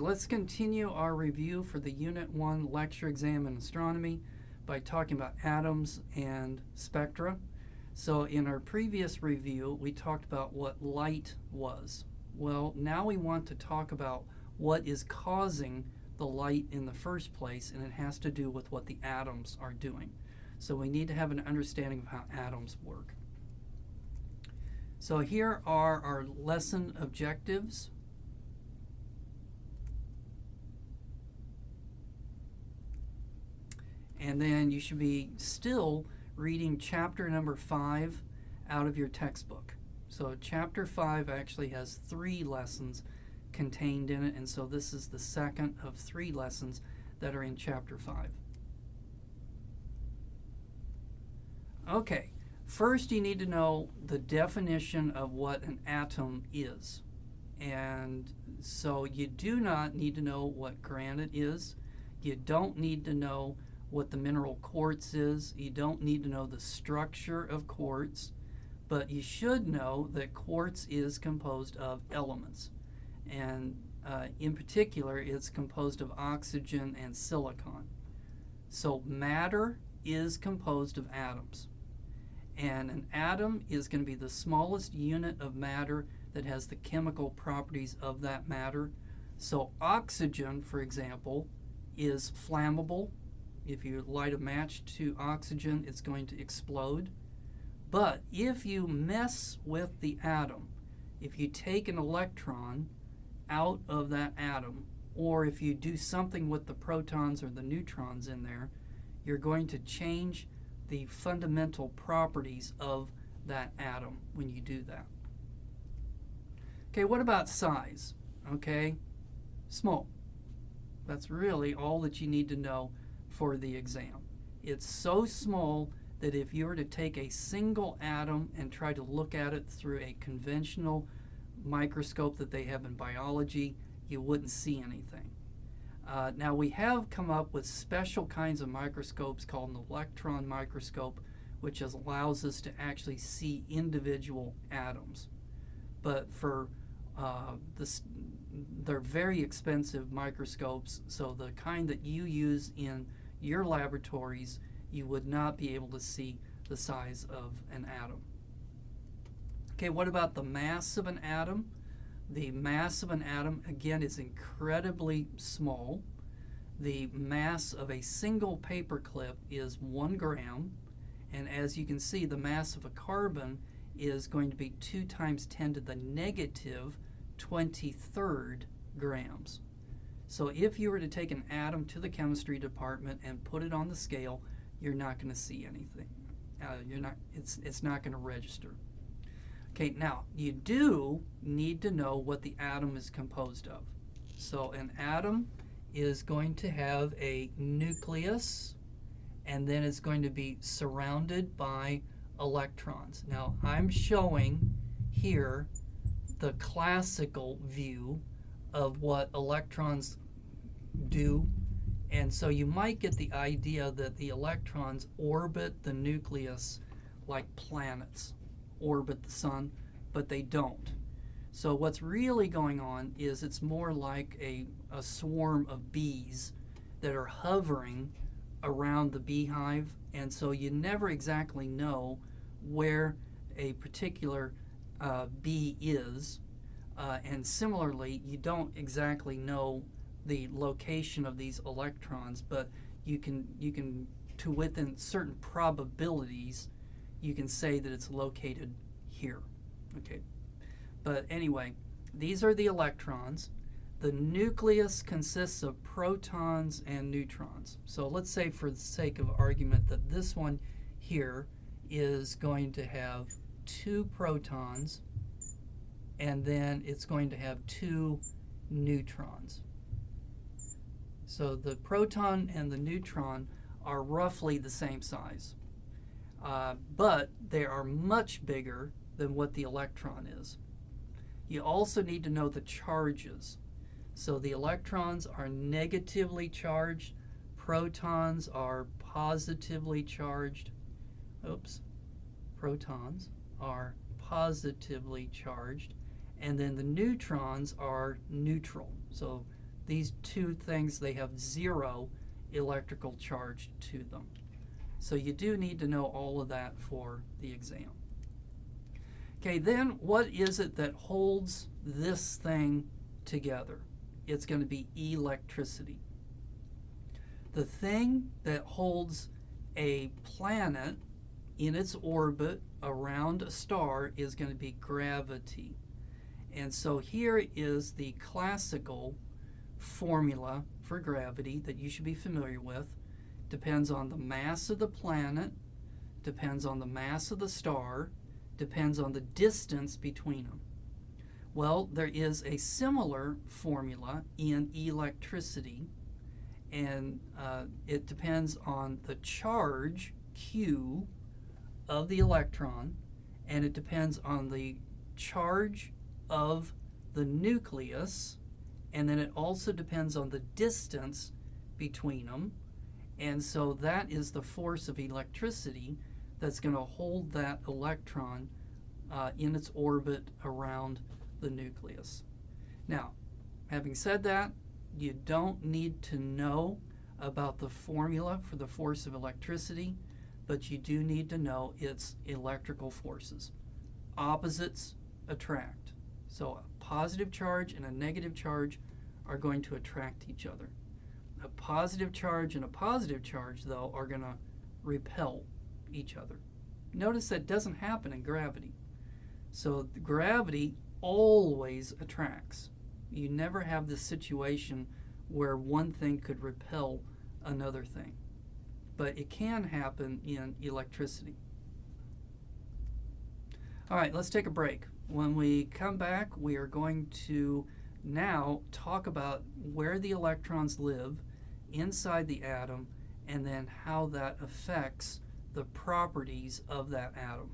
Let's continue our review for the Unit 1 lecture exam in astronomy by talking about atoms and spectra. So in our previous review, we talked about what light was. Well, now we want to talk about what is causing the light in the first place, and it has to do with what the atoms are doing. So we need to have an understanding of how atoms work. So here are our lesson objectives. And then you should be still reading chapter number 5 out of your textbook. So chapter 5 actually has 3 lessons contained in it, and so this is the second of 3 lessons that are in chapter 5. Okay, first you need to know the definition of what an atom is. And so you do not need to know what granite is. You don't need to know what the mineral quartz is. You don't need to know the structure of quartz, but you should know that quartz is composed of elements. And in particular, it's composed of oxygen and silicon. So matter is composed of atoms. And an atom is going to be the smallest unit of matter that has the chemical properties of that matter. So oxygen, for example, is flammable. If you light a match to oxygen, it's going to explode. But if you mess with the atom, if you take an electron out of that atom, or if you do something with the protons or the neutrons in there, you're going to change the fundamental properties of that atom when you do that. Okay, what about size? Okay, small. That's really all that you need to know for the exam. It's so small that if you were to take a single atom and try to look at it through a conventional microscope that they have in biology, you wouldn't see anything. Now we have come up with special kinds of microscopes called an electron microscope, which allows us to actually see individual atoms. But for they're very expensive microscopes, so the kind that you use in your laboratories, you would not be able to see the size of an atom. Okay, what about the mass of an atom? The mass of an atom, again, is incredibly small. The mass of a single paperclip is 1 gram, and as you can see, the mass of a carbon is going to be 2 times 10 to the negative 23rd grams. So if you were to take an atom to the chemistry department and put it on the scale, you're not going to see anything. It's not going to register. Okay, now you do need to know what the atom is composed of. So an atom is going to have a nucleus, and then it's going to be surrounded by electrons. Now I'm showing here the classical view of what electrons do, and so you might get the idea that the electrons orbit the nucleus like planets orbit the sun, but they don't. So what's really going on is it's more like a swarm of bees that are hovering around the beehive, and so you never exactly know where a particular bee is, and similarly you don't exactly know the location of these electrons, but you can to within certain probabilities you can say that it's located here. Okay, but anyway, these are the electrons. The nucleus consists of protons and neutrons. So let's say, for the sake of argument, that this one here is going to have 2 protons, and then it's going to have 2 neutrons. So the proton and the neutron are roughly the same size, but they are much bigger than what the electron is. You also need to know the charges. So the electrons are negatively charged, protons are positively charged. Protons are positively charged, and then the neutrons are neutral. So these two things, they have zero electrical charge to them. So you do need to know all of that for the exam. Okay, then what is it that holds this thing together? It's going to be electricity. The thing that holds a planet in its orbit around a star is going to be gravity. And so here is the classical formula for gravity that you should be familiar with. Depends on the mass of the planet, depends on the mass of the star, depends on the distance between them. Well, there is a similar formula in electricity, and it depends on the charge, Q, of the electron, and it depends on the charge of the nucleus, and then it also depends on the distance between them. And so that is the force of electricity that's going to hold that electron in its orbit around the nucleus. Now, having said that, you don't need to know about the formula for the force of electricity, but you do need to know its electrical forces. Opposites attract. So a positive charge and a negative charge are going to attract each other. A positive charge and a positive charge, though, are going to repel each other. Notice that doesn't happen in gravity. So gravity always attracts. You never have this situation where one thing could repel another thing. But it can happen in electricity. All right, let's take a break. When we come back, we are going to now talk about where the electrons live inside the atom and then how that affects the properties of that atom.